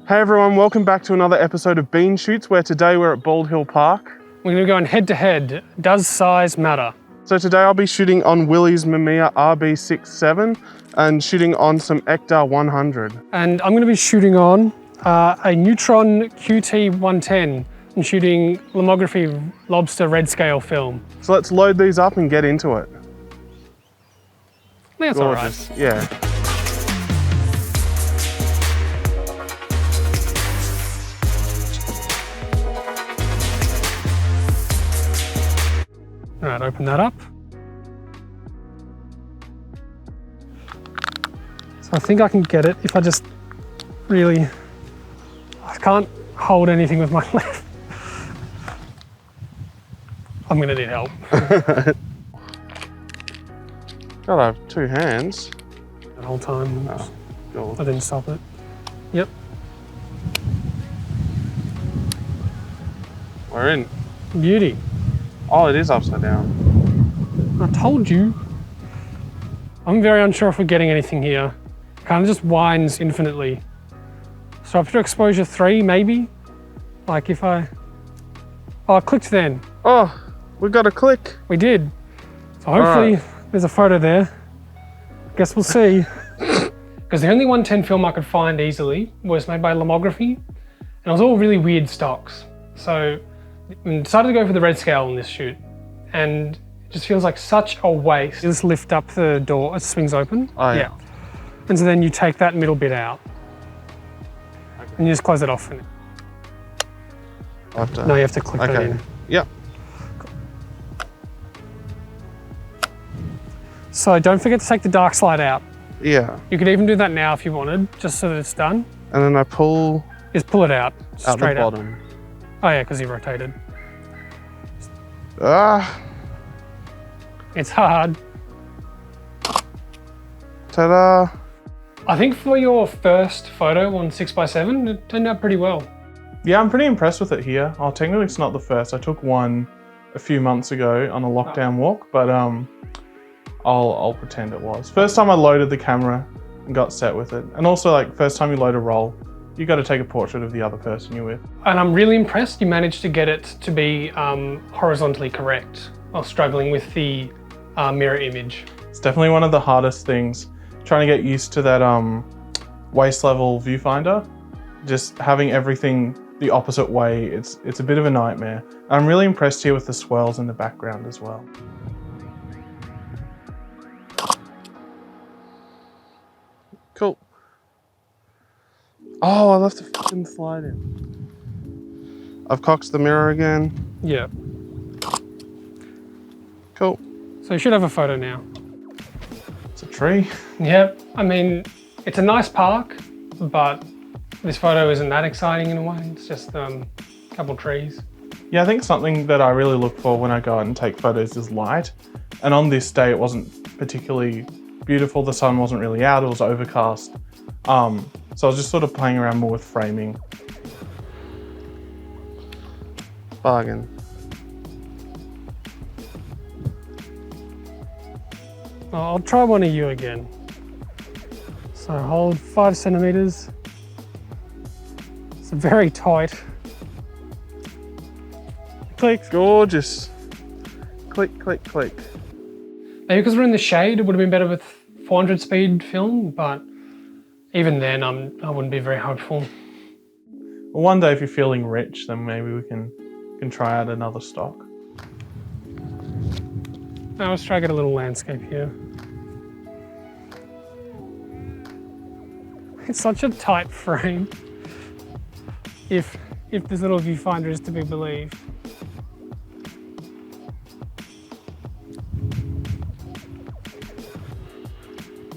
Hey everyone, welcome back to another episode of Bean Shoots, where today we're at Bald Hill Park. We're going to be going head to head. Does size matter? So today I'll be shooting on Willy's MamMamiya RB67 and shooting on some Ektar 100. And I'm going to be shooting on a Nutron QT110 and shooting Lomography Lobster Redscale film. So let's load these up and get into it. I think that's Gorgeous. alright. Yeah. Alright, open that up. So I think I can get it if I just really... I can't hold anything with my left. I'm going to need help. Gotta have two hands. The whole time. Oh, God. I didn't stop it. Yep. We're in. Beauty. Oh, it is upside down. I told you. I'm very unsure if we're getting anything here. Kind of just winds infinitely. So up to exposure 3, maybe? Like if I... Oh, I clicked then. Oh, we got a click. We did. So hopefully there's a photo there. Guess we'll see. Because the only 110 film I could find easily was made by Lomography, and it was all really weird stocks. So I decided to go for the Redscale in this shoot, and it just feels like such a waste. You just lift up the door, it swings open. Oh, yeah. And so then you take that middle bit out, and you just close it off. No, you have to click that in. Yep. So don't forget to take the dark slide out. Yeah. You could even do that now if you wanted, just so that it's done. And then I pull Just pull it out, out the straight up. bottom. Oh yeah, because you rotated. Ah, It's hard. ta-da. I think for your first photo on 6x7, it turned out pretty well. Yeah, I'm pretty impressed with it here. Oh, technically it's not the first. I took one a few months ago on a lockdown walk, but I'll pretend it was. First time I loaded the camera and got set with it. And also, like, first time you load a roll, you got to take a portrait of the other person you're with. And I'm really impressed you managed to get it to be horizontally correct while struggling with the mirror image. It's definitely one of the hardest things, trying to get used to that waist level viewfinder. Just having everything the opposite way, it's a bit of a nightmare. I'm really impressed here with the swirls in the background as well. Cool. Oh, I left the fucking slide in. I've cocked the mirror again. Yeah. Cool. So you should have a photo now. It's a tree. Yep. I mean, it's a nice park, but this photo isn't that exciting in a way. It's just a couple trees. Yeah, I think something that I really look for when I go out and take photos is light. And on this day, it wasn't particularly beautiful. The sun wasn't really out, it was overcast. So I was just sort of playing around more with framing. Bargain. I'll try one of you again. So hold 5 centimeters. It's very tight. Click. Gorgeous. Click, click, click. Maybe because we're in the shade, it would have been better with 400 speed film, but even then, I wouldn't be very hopeful. Well, one day if you're feeling rich, then maybe we can try out another stock. Now let's try to get a little landscape here. It's such a tight frame. If this little viewfinder is to be believed.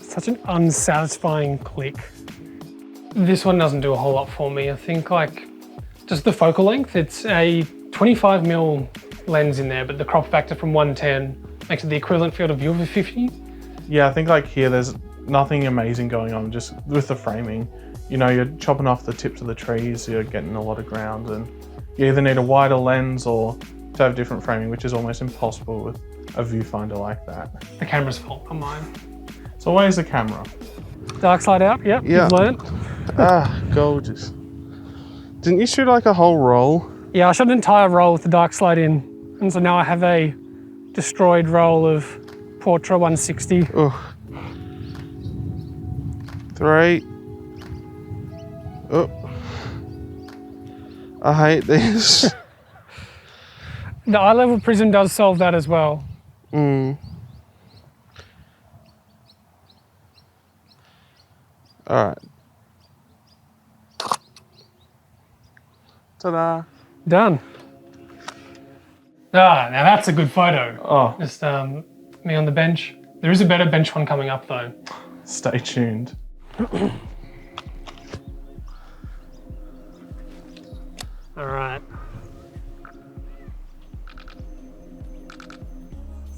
Such an unsatisfying click. This one doesn't do a whole lot for me. I think like just the focal length, it's a 25mm lens in there, but the crop factor from 110 makes it the equivalent field of view of a 50. Yeah, I think like here there's nothing amazing going on just with the framing. You know, you're chopping off the tips of the trees, you're getting a lot of ground, and you either need a wider lens or to have different framing, which is almost impossible with a viewfinder like that. The camera's fault, not mine. It's always the camera. Dark side out, yep, Yeah. you've learned. Ah, gorgeous. Didn't you shoot like a whole roll? Yeah, I shot an entire roll with the dark slide in. And so now I have a destroyed roll of Portra 160. Ugh. 3. Oh. I hate this. The eye level prism does solve that as well. Mm. All right. Ta-da. Done. Ah, now that's a good photo. Oh. Just me on the bench. There is a better bench one coming up though. Stay tuned. All right.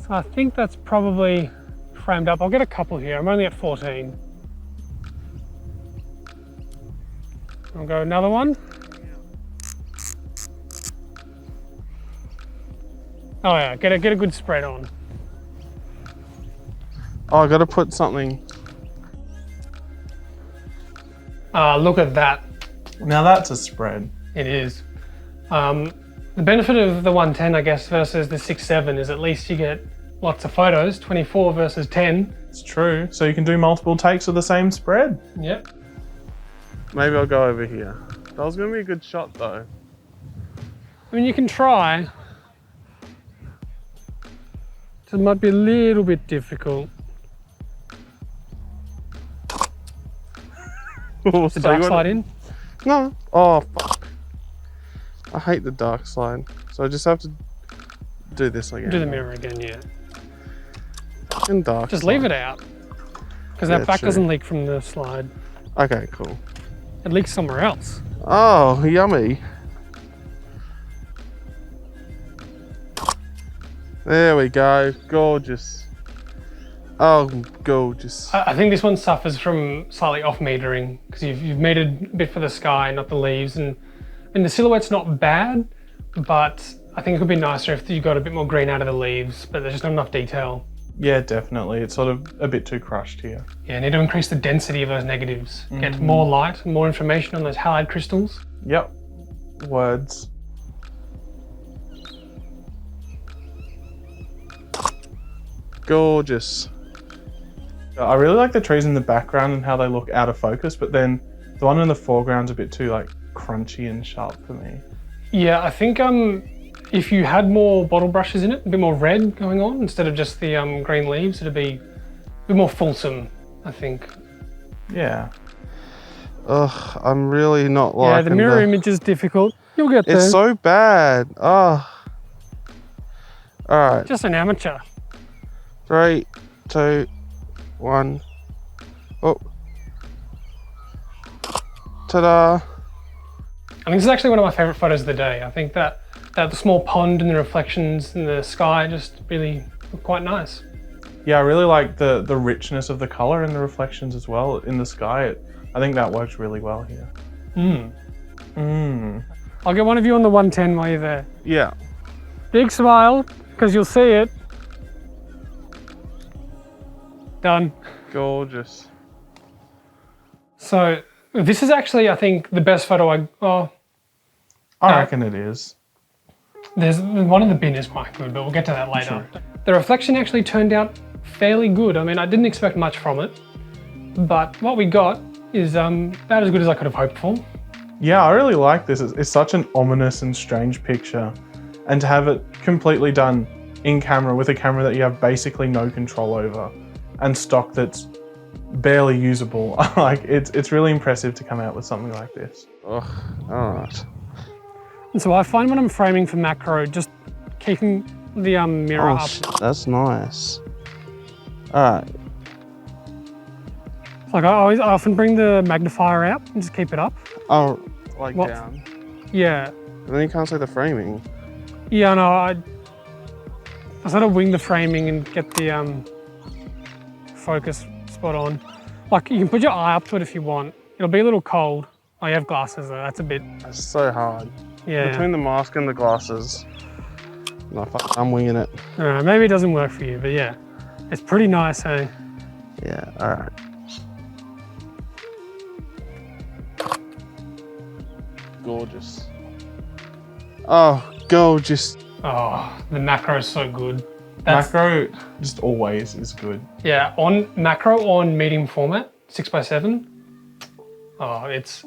So I think that's probably framed up. I'll get a couple here. I'm only at 14. I'll go another one. Oh yeah, get a good spread on. Oh, I gotta put something. Look at that. Now that's a spread. It is. The benefit of the 110, I guess, versus the 6.7 is at least you get lots of photos, 24 versus 10. It's true. So you can do multiple takes of the same spread. Yep. Maybe I'll go over here. That was gonna be a good shot though. I mean, you can try. It might be a little bit difficult. Oh, The dark slide in? No. Oh, fuck. I hate the dark slide. So I just have to do this again. Do the mirror again, yeah. Fucking dark Just slide. leave it out. Because Yeah, that back true. doesn't leak from the slide. Okay, cool. It leaks somewhere else. Oh, yummy. There we go. Gorgeous. Oh, gorgeous. I think this one suffers from slightly off metering because you've metered a bit for the sky, not the leaves. And the silhouette's not bad, but I think it could be nicer if you got a bit more green out of the leaves, but there's just not enough detail. Yeah, definitely. It's sort of a bit too crushed here. Yeah, need to increase the density of those negatives. Get more light, more information on those halide crystals. Yep. Words. Gorgeous. I really like the trees in the background and how they look out of focus, but then the one in the foreground's a bit too like crunchy and sharp for me. Yeah, I think if you had more bottle brushes in it, a bit more red going on instead of just the green leaves, it'd be a bit more fulsome, I think. Yeah. Ugh, I'm really not liking Yeah, the mirror image is difficult. You'll get there. It's so bad. Oh. All right. Just an amateur. 3, 2, 1. Oh. Ta-da. I think this is actually one of my favorite photos of the day. I think that the small pond and the reflections in the sky just really look quite nice. Yeah, I really like the richness of the color and the reflections as well in the sky. I think that works really well here. I'll get one of you on the 110 while you're there. Yeah. Big smile, because you'll see it. Done. Gorgeous. So this is actually, I think, the best photo I reckon it is. There's one in the bin is quite good, but we'll get to that later. Sure. The reflection actually turned out fairly good. I mean, I didn't expect much from it, but what we got is about as good as I could have hoped for. Yeah, I really like this. It's such an ominous and strange picture. And to have it completely done in camera with a camera that you have basically no control over and stock that's barely usable, like it's really impressive to come out with something like this. Ugh, all right. And so I find when I'm framing for macro, just keeping the mirror up. That's nice. All right. Like I often bring the magnifier out and just keep it up. Oh, like down? Yeah. But then you can't see the framing. Yeah, no, I sort of wing the framing and get the focus spot on. Like you can put your eye up to it if you want. It'll be a little cold. Oh, you have glasses though, that's a bit... That's so hard. Yeah. Between the mask and the glasses. No, fuck, I'm winging it. All right, maybe it doesn't work for you, but yeah. It's pretty nice, hey? Yeah, all right. gorgeous. Oh, gorgeous. Oh, the macro is so good. Macro just always is good. Yeah, on macro on medium format, 6x7. Oh, it's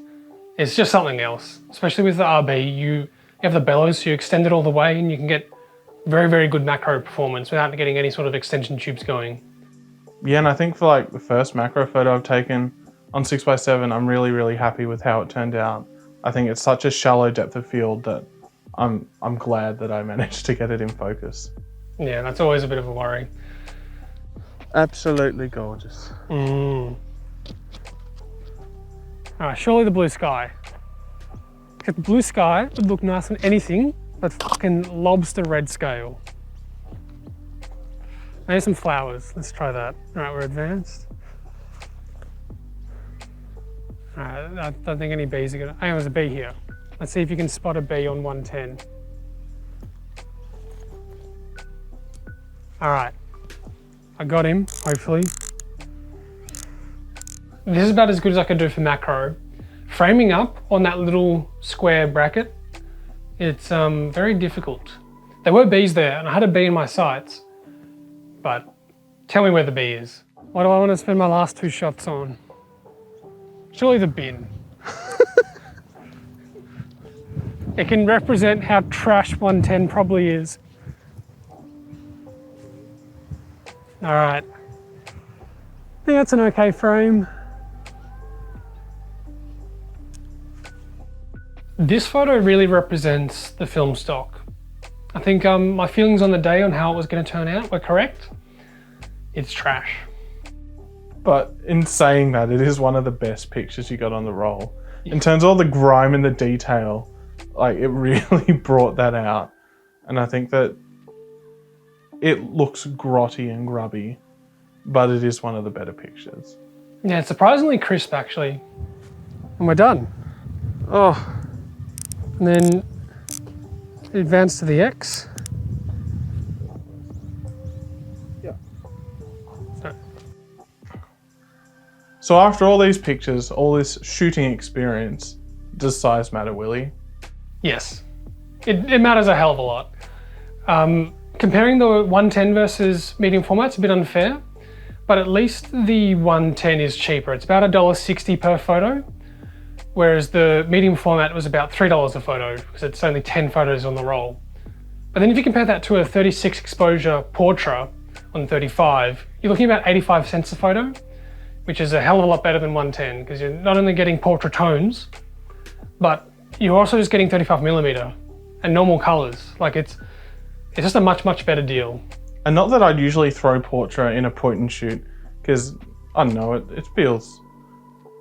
just something else. Especially with the RB, you have the bellows, so you extend it all the way and you can get very, very good macro performance without getting any sort of extension tubes going. Yeah, and I think for like the first macro photo I've taken on 6x7, I'm really, really happy with how it turned out. I think it's such a shallow depth of field that I'm glad that I managed to get it in focus. Yeah, that's always a bit of a worry. Absolutely gorgeous. All right, surely the blue sky. Because the blue sky would look nice on anything but fucking Lobster Redscale. Maybe some flowers. Let's try that. All right, we're advanced. All right, I don't think any bees are gonna. Oh, there's a bee here. Let's see if you can spot a bee on 110. All right, I got him, hopefully. This is about as good as I could do for macro. Framing up on that little square bracket, it's very difficult. There were bees there and I had a bee in my sights, but tell me where the bee is. What do I want to spend my last 2 shots on? Surely the bin. It can represent how trash 110 probably is. All right. I think that's an okay frame. This photo really represents the film stock. I think my feelings on the day on how it was going to turn out were correct. It's trash. But in saying that, it is one of the best pictures you got on the roll. In terms of all the grime and the detail, like it really brought that out. And I think that it looks grotty and grubby, but it is one of the better pictures. Yeah, it's surprisingly crisp actually. And we're done. Oh. And then advance to the X. Yeah. So after all these pictures, all this shooting experience, does size matter, Willy? Yes, it matters a hell of a lot. Comparing the 110 versus medium format's a bit unfair, but at least the 110 is cheaper. It's about $1.60 per photo, whereas the medium format was about $3 a photo because it's only 10 photos on the roll. But then if you compare that to a 36 exposure portrait on 35, you're looking at about 85 cents a photo, which is a hell of a lot better than 110 because you're not only getting portrait tones, but you're also just getting 35mm and normal colors. Like it's just a much, much better deal. And not that I'd usually throw portrait in a point and shoot because I don't know, it feels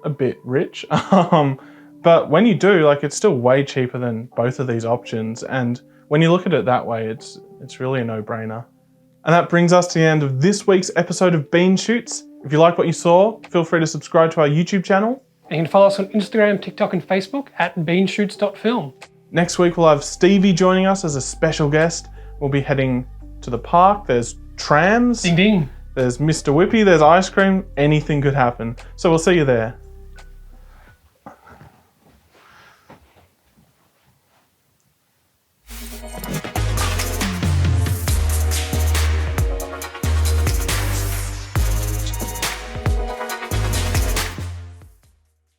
a bit rich. But when you do, like it's still way cheaper than both of these options. And when you look at it that way, it's really a no-brainer. And that brings us to the end of this week's episode of Bean Shoots. If you like what you saw, feel free to subscribe to our YouTube channel. And you can follow us on Instagram, TikTok, and Facebook at beanshoots.film. Next week, we'll have Stevie joining us as a special guest. We'll be heading to the park. There's trams. Ding ding. There's Mr. Whippy, there's ice cream. Anything could happen. So we'll see you there.